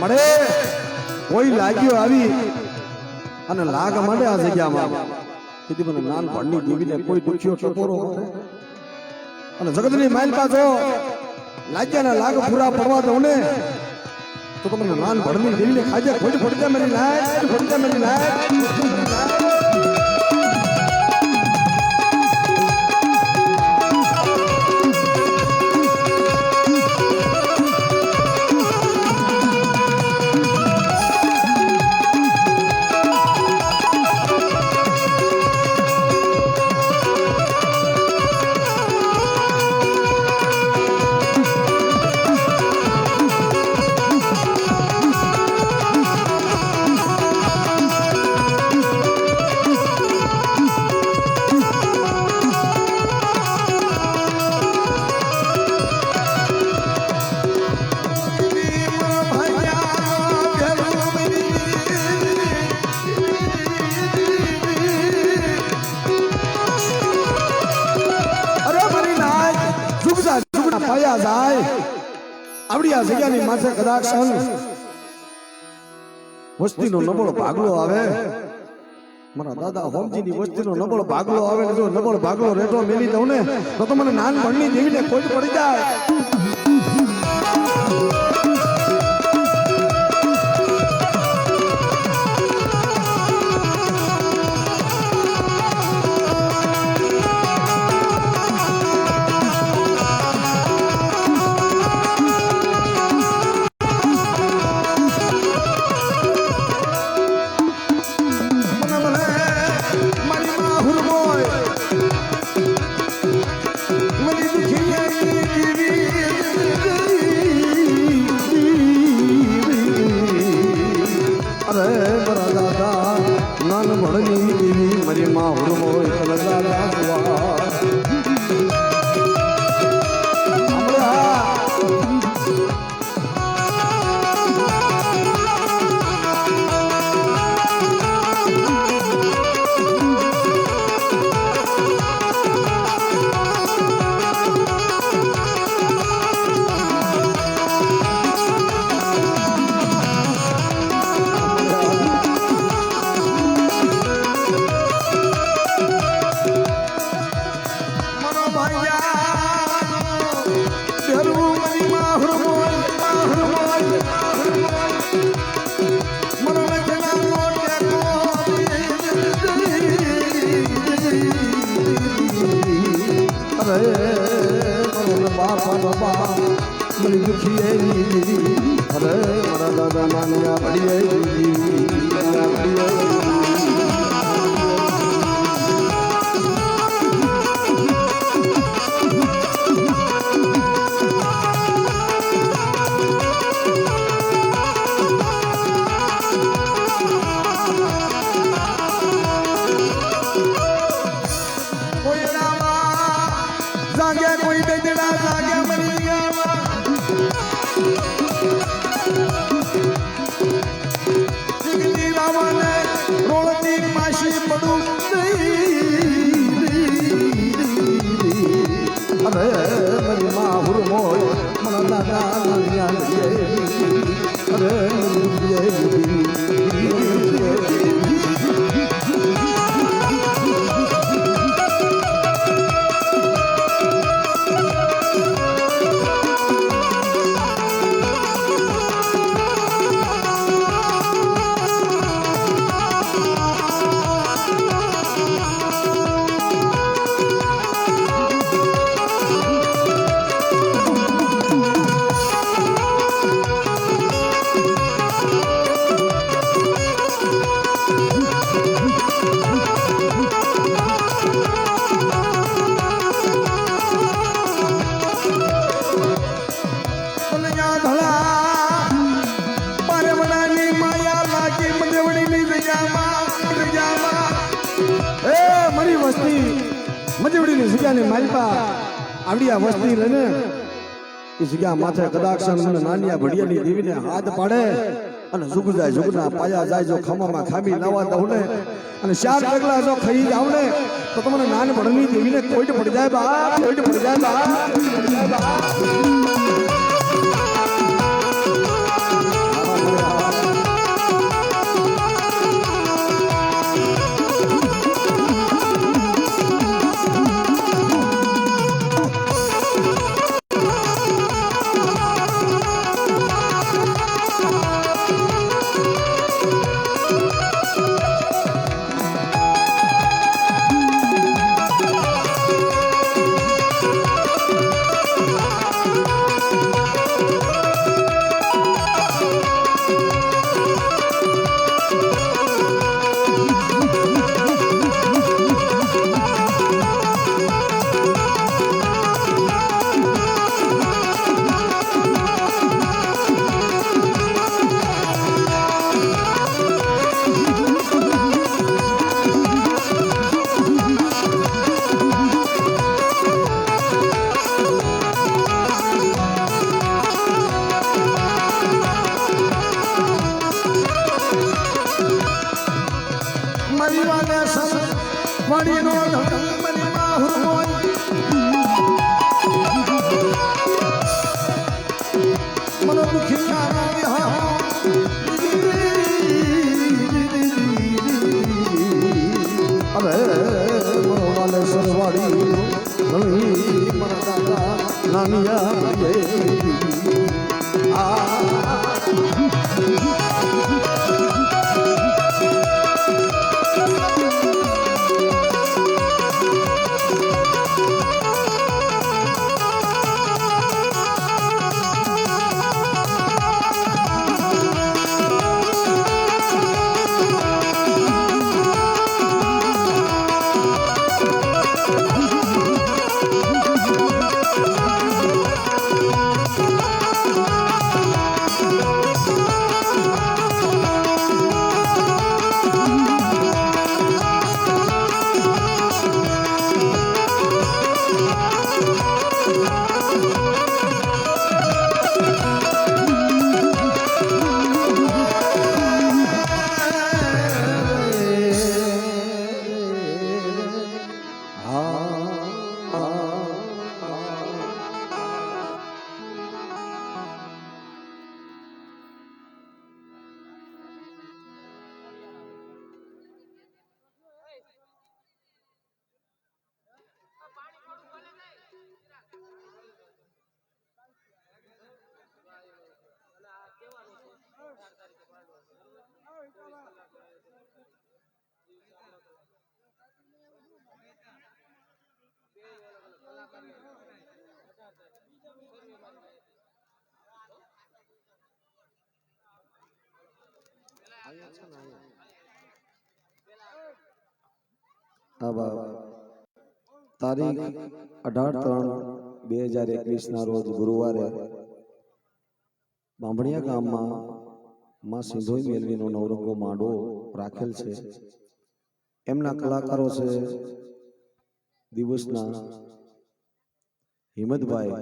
પડે કોઈ લાગ્યો આવી અને લાગ માંડે આ જગ્યામાં કીધી મને નાનપણની દેવીને કોઈ દુખ્યો ટપોરો અને જગતની માઇલ પાછો લાગ્યાના લાગ પૂરા પડવા દઉં ને તો તમને નાનપણની દેવીને ખાજે ખોટ ફોડતા મેરી નાય ફોડતા મેરી નાય આવડી આ જગ્યાની માથે કદાચ વસ્તીનો નબળો ભાગલો આવે મારા દાદા હોમજીની વસ્તીનો નબળો ભાગલો આવે ને જો નબળો ભાગલો રેટો મેલી દઉં ને તો મને નાનપણની દેવીને ખોટ પડી જાય મજવડીની જગ્યાની માલપા આવડી આ વસ્તી લઈને એ જગ્યા માથે કદાક્ષ મને નાનિયા ભડિયાની દેવીને હાથ પાડે અને જુગ જાય જુગના પાયા જાય જો ખમામાં ખામી નવા દઉં ને અને ચાર ડગલા જો ખાઈ જાવ ને તો તમને નાનપણની દેવીને કોઈટ પડી જાય બા કોઈટ પડી જાય બા પાડીનો ધમની માહુર હોય મનો દુખી ના વિહા અરે મનો વાલે સરવાડી ઘણી મના દાદા નાનિયા તારીખ 18/3/2021 ના રોજ ગુરુવારે બાંભણિયા ગામમાં માં સિંધોઈ મેલવીનો નવરંગો માંડવો રાખેલ છે. એમના કલાકારો છે દિવસના હિંમતભાઈ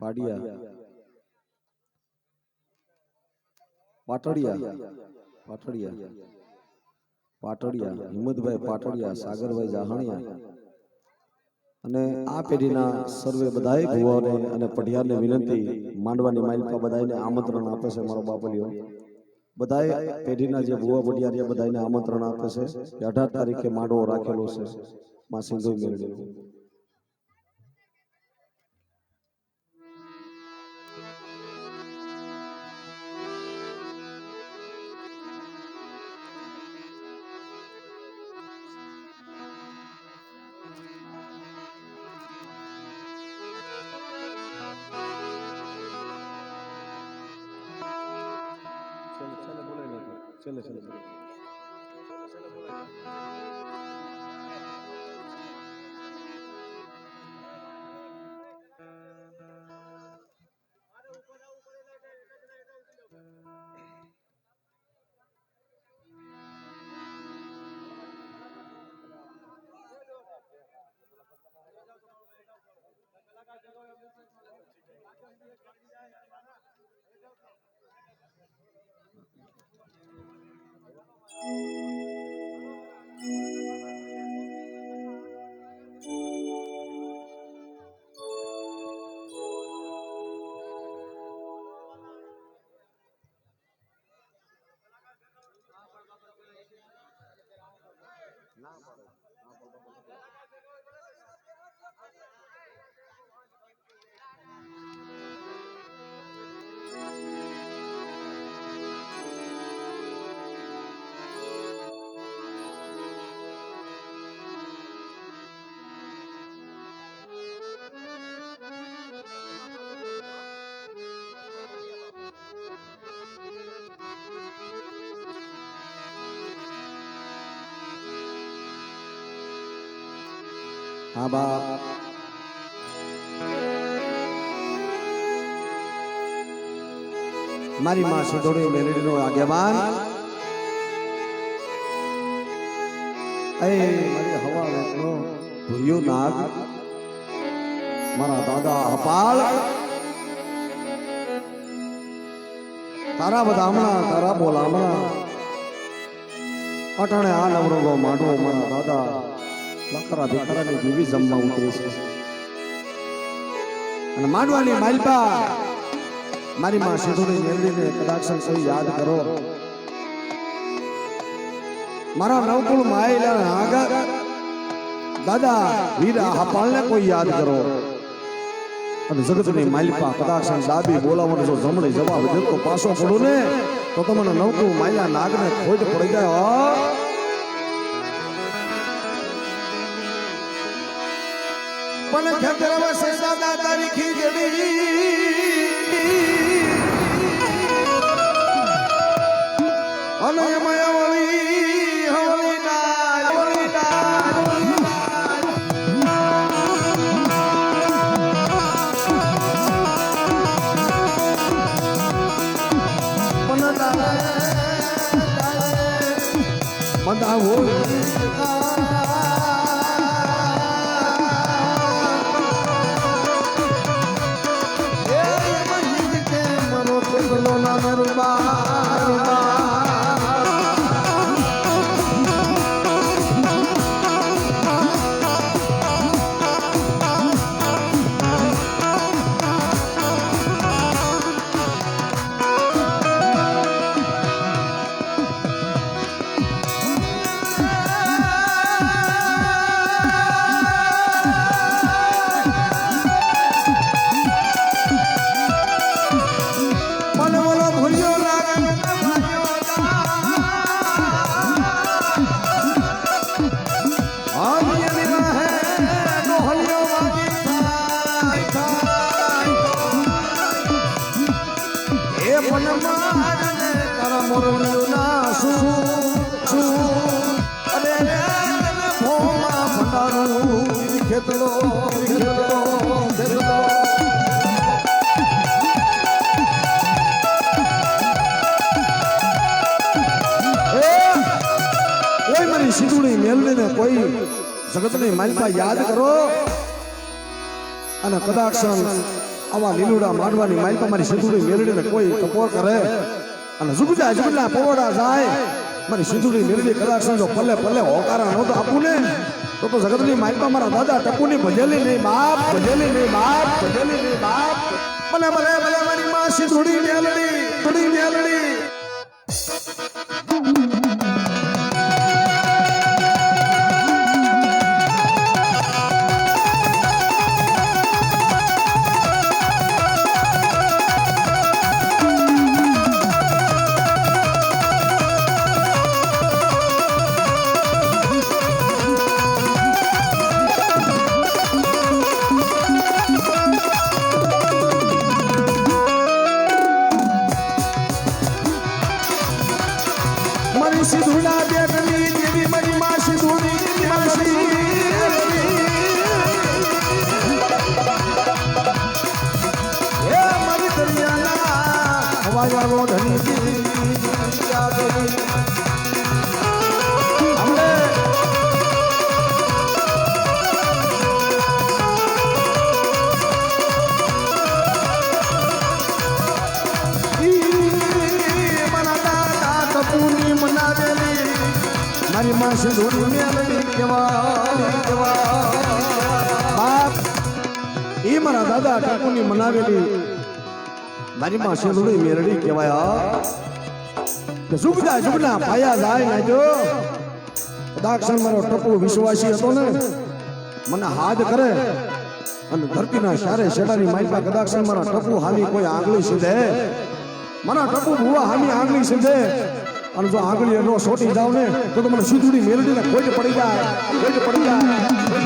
પાડિયા પાટડિયા હિંમતભાઈ પાટડિયા, સાગરભાઈ જાહણિયા અને આ પેઢીના સર્વે બધાય ભુવાઓને અને પઢિયારને વિનંતી, માંડવાની માઇલપા બધાને આમંત્રણ આપે છે. મારો બાપલિયો બધાય પેઢીના જે ભુવા પઢિયાર બધાને આમંત્રણ આપે છે કે 18 તારીખે માંડવો રાખેલો છે માં સિંધોઈ મેળવીનો. चले હા બાપ મારી માં સિંધોડી મેલડીનો આગેવાન મારી હવા વેતનો ભૂર્યો નાગ મારા દાદા હપાલ તારા બધામણા તારા બોલામણા અટાણે આ નવરંગો માંડવો મારા દાદા લખરા ભિખારાની જીવી જમવા ઉતરે છે અને માંડવાની માલપા મારી માં સિંધુની મેલડીને કદાક્ષણ કોઈ યાદ કરો મારા નવકુળ માયેલા આગા દાદા વીરા હપાળને કોઈ યાદ કરો અને જગતની માલપા કદાક્ષણ દાબી બોલાવવાનો જો જમણી જવાબ દે તો પાછો પડું ને તો તમને નવકુળ માયલા નાગને ખોટ પડી જાય પણ ખેતરમાં સદાદા તારી ખીજડી અને એમાં હવળી મદાવો સિંધુની મેલડીને કોઈ જગતની માલપા યાદ કરો અને કદાક્ષણ આવા લીલુડા માંડવાની માલપા મારી સિંધુની મેલડીને કોઈ ટપોર કરે અને ઝુગજા ઝુગલા પોવડા જાય મારી સિંધુની મેલડી કદાક્ષણ જો પલ્લે પલ્લે હોકારા નહોતો આપું ને તો જગતની માલપા મારા દાદા ટપુની ભજેલી નહીં બાપ ભજેલી નહીં બાપ ભજેલી નહીં બાપ ભલે ભલે ભલે મારી માં સિંધુની મેલડી સિંધુના બેટની દેવી મારી માં સિંધુની હે મારી દરિયાના હવાયાળો ધની મારી માં સિંધુની મેલડી કેવા બાપ એ મારા દાદા ઠાકોરની મનાવેલી મારી માં સિંધુની મેલડી કહેવાય કે ઝુગડા ઝુગડા પાયા જાય ને જો કદાક્ષણ મારો ટપુ વિશ્વાસી હતો ને મને હાથ કરે અને ધરતીના સારે શેડાની માલપા કદાક્ષણ મારા ટપુ હામી કોઈ આંગળી સીધે મારા ટપુ ભુવા હામી આંગળી સીધે અને જો આગળ નો સોટી જાવ ને તો મને સિંધુની મેલડીને કોઈ પડી જાય કોઈ પડી જાય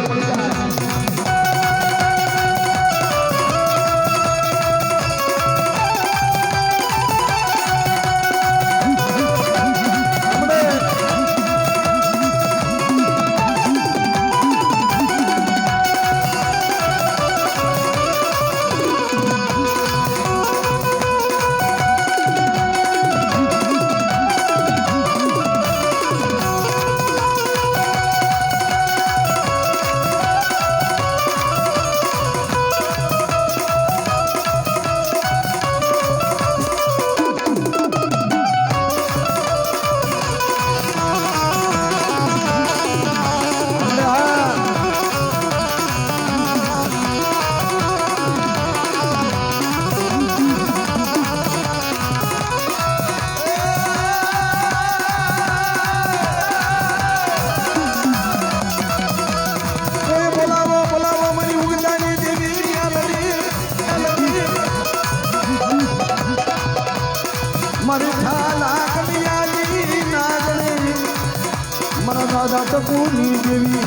દાદા ટપુની દેવી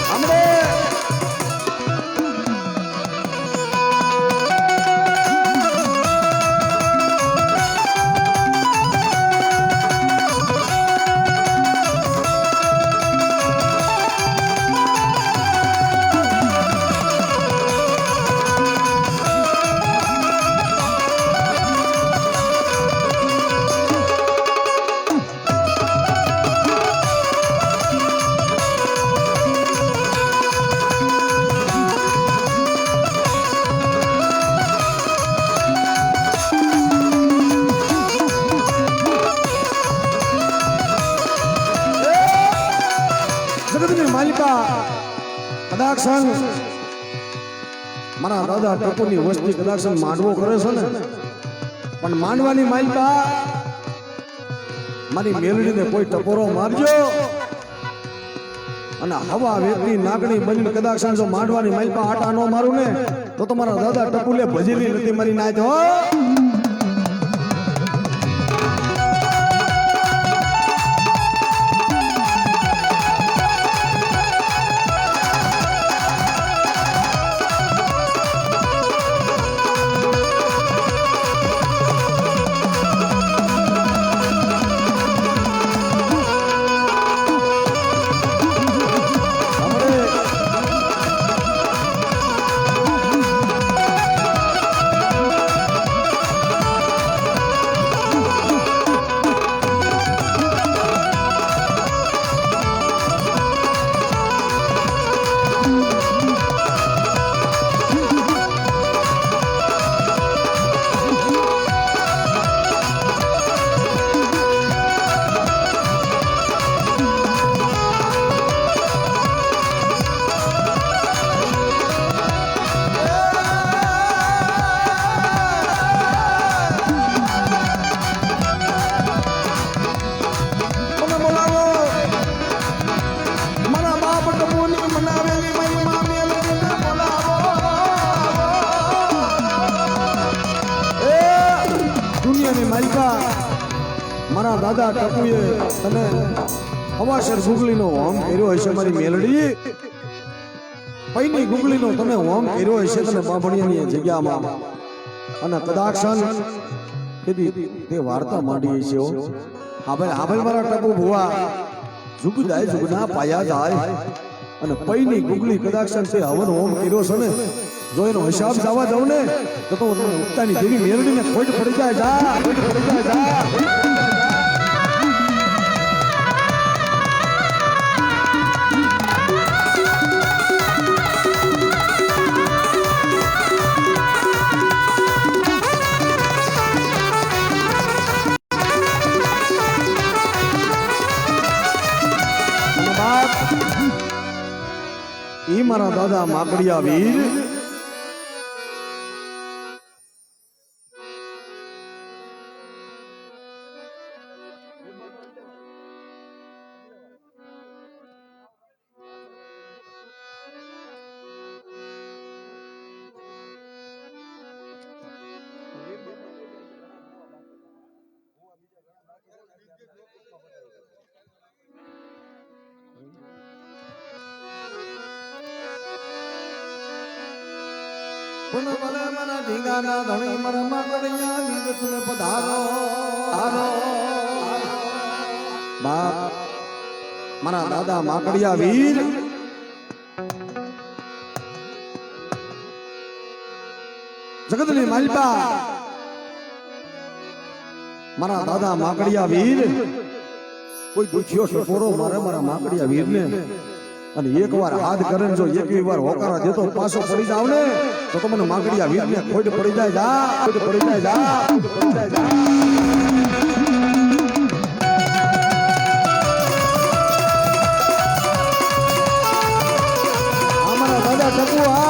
હમણે કદાક્ષણ મારા દાદા ટપુની વસ્તી કદાક્ષણ માંડવો કરે છે ને પણ માંડવાની માલિકા મારી મેલડીને કોઈ ટપોરો મારજો અને હવા વેતની નાગણી બની કદાક્ષણ જો માંડવાની માલિકા આટા નો મારું ને તો તમારા દાદા ટપુલે ભજેલી નથી મારી નાય તો મારા દાદા ટપુએ તને હવાસર ગુગલીનો હોમ કર્યો હશે મારી મેલડી પૈની ગુગલીનો તમે હોમ કર્યો હશે તને બાભણિયાની જગ્યામાં અને કદાક્ષણ કીધી તે વાર્તા માંડી છે હાબેલ મારા ટપુ ભુવા જુગ જાય જુગના પાયા જાય અને પૈની ગુગલી કદાક્ષણ તે હવન હોમ કર્યો છે ને જો એનો હિસાબ જવા દઉં ને તો ઉગતાની દેવી મેલડીને ખોટ પડી જાય ખોટ પડી જાય ઈ મારા દાદા માકડિયા વીર પુન ભલે મના ઢીંગાના ધણી મરા માકડિયા વીર તુને પધારો આરો બાપ મારા દાદા માકડિયા વીર જગતની માલિકા મારા દાદા માકડિયા વીર કોઈ દુખ્યો ટપોરો મારે મારા માકડિયા વીરને અને એકવાર હાથ કરે જો એકવી વાર હોકારા દેતો પાછો પડી જાવ ને તો તમને માકડિયા વીરને ખોટ પડી જાય જા ખોટ પડી જાય જા ખોટ પડી જાય જા અમારા દાદા ટપુ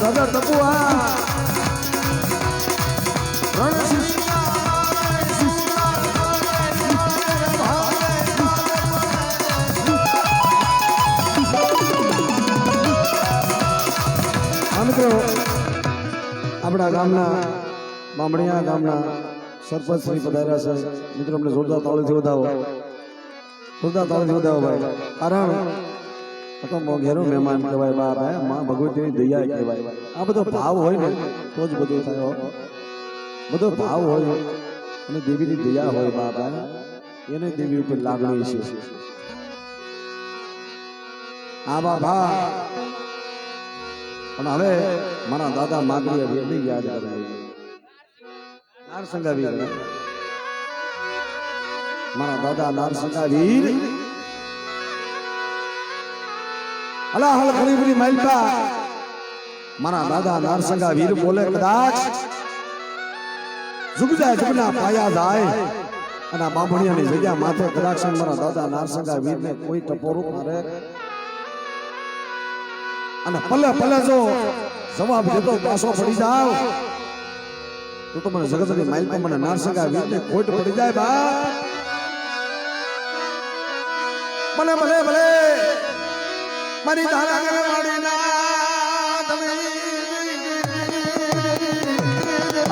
દાદા ટપુઆ મિત્રો આપણા ગામના બામણિયા ગામના સરપંચ શ્રી પધાર્યા છે. મિત્રો અમને જોરદાર તાળીથી વધાવો, જોરદાર તાળીથી વધાવો ભાઈ. કારણ તો મોઘેરો મહેમાન કહેવાય બાપ, હે માં ભગવતીની દયા કહેવાય. આ બધો ભાવ હોય ને તો જ બધું થાય. બધો ભાવ હોય અને દેવીની દયા હોય બાપ, એને દેવી ઉપર લાગણી છે. આ બાબા પણ હવે મારા દાદા માગણી હવેલી યાદ કરાવી. નારસંગા વીર, મારા દાદા નારસંગા વીર અલા હલ ગરીબની માલપા મારા દાદા નારસંગા વીર બોલે કદાચ ઝુક જાય ઝુકના પાયા જાય અને બામણિયાની જગ્યા માથે કદાચ મારા દાદા નારસંગા વીરને કોઈ ટપોરું મારે અને પલે પલે જો જવાબ દેતો પાછો પડી જાવ તો મને જગતની માલપા મને નારસંગા વીરને ખોટ પડી જાય બા. ભલે ભલે ભલે મારી ધારા વાડીના તમે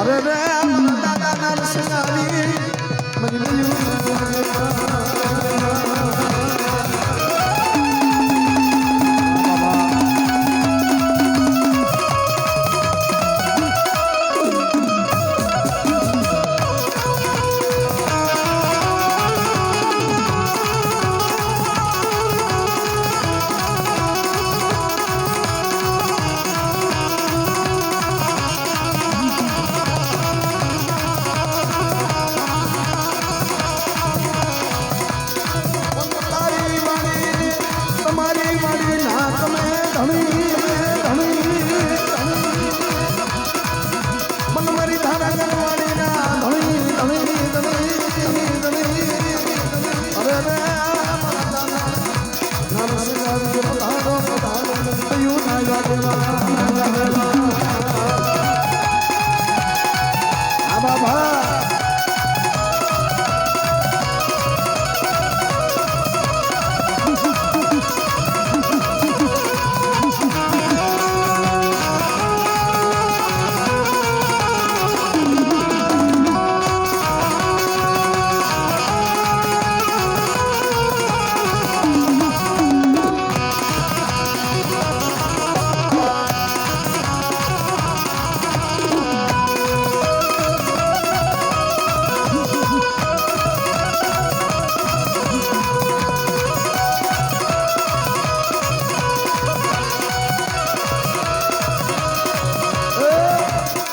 અરે રે દાદા નારસંગા વીર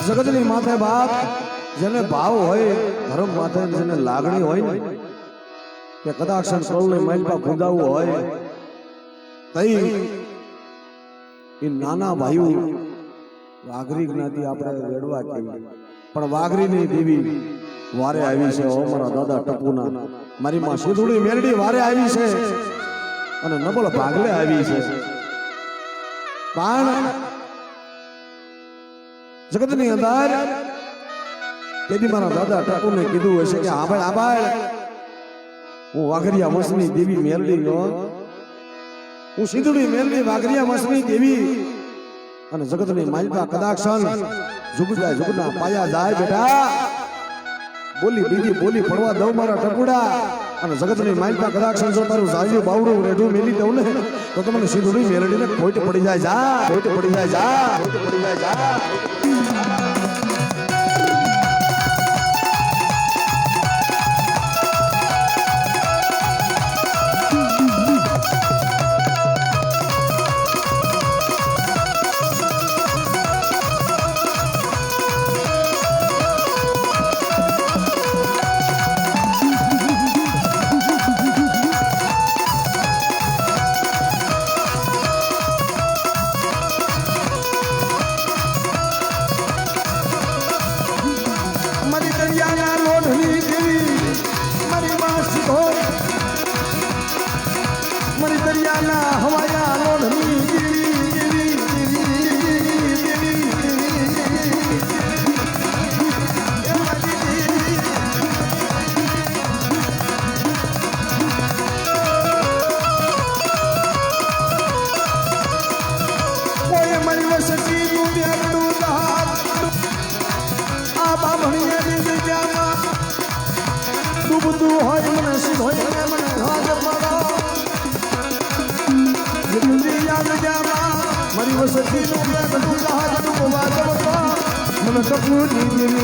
જગતની માથે બાપ જેને ભાવ હોય ધર્મ માથે જેને લાગણી હોય ને કે કદાચ કરોડની માલપા ખુદાવું હોય તઈ એ નાના ભાઈઓ વાઘરી જ્ઞાતિ આપણે વેડવા કહીએ પણ વાઘરીની દેવી વારે આવી છે. ઓ મારા દાદા ટપુના મારી માં સિંધુડી મેરડી વારે આવી છે અને નબળ ભાગલે આવી છે. પણ જગતની અંદર તેથી મારા દાદા ઠાકોરને કીધું હશે કે આભાળ હું વાઘરિયા વંશની દેવી મેલડી નો હું સિંધુડી મેલડી વાઘરિયા વંશની દેવી અને જગતની માલિકા કદાક્ષન જુગજાય જુગના પાયા જાય બેટા બોલી બીજી બોલી પડવા દઉં મારા ટકુડા અને જગતની માલિકા કદાક્ષન જો તારું જાયું બાવડું રેઢું મેલી દઉં ને તો તમને સિંધુડી મેલડીને ખોટ પડી જાય જા ખોટ પડી જાય જા ખોટ પડી જાય જા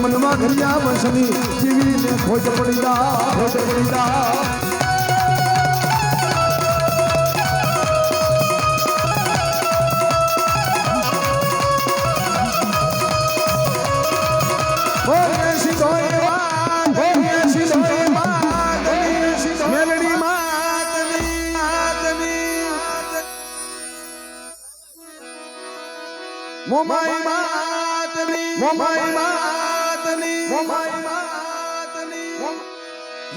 મનમાં ઘરિયા વંશની જીવીને ખોટ પડી જા ખોટ પડી જા મોમાઈ માતની મોમાઈ માતની મોમાઈ માતની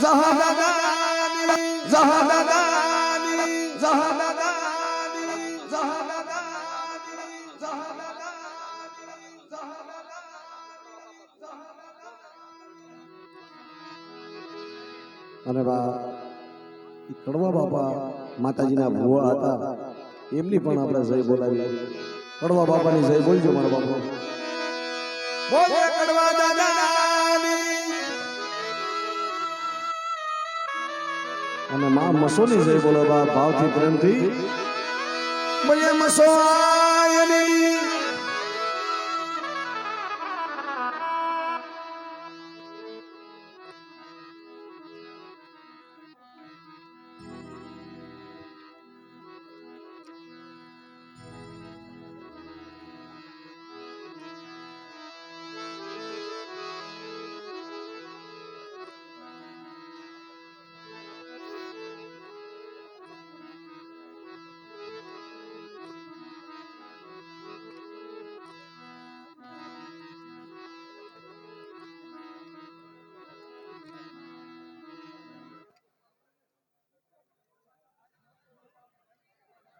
જહાદાદાની જહાદાદાની જહાદાદાની જહાદાદાની જહાદાદાની અને બા કડવા બાપા માતાજીના ભુવા હતા એમની પણ આપણે જય બોલાવી કડવા બાપાની જય બોલજો મારા બાપા બોલે કડવા દાદાની અને માં મસોની જય બોલો બા ભાવથી પ્રેમથી બોલે મસો આયની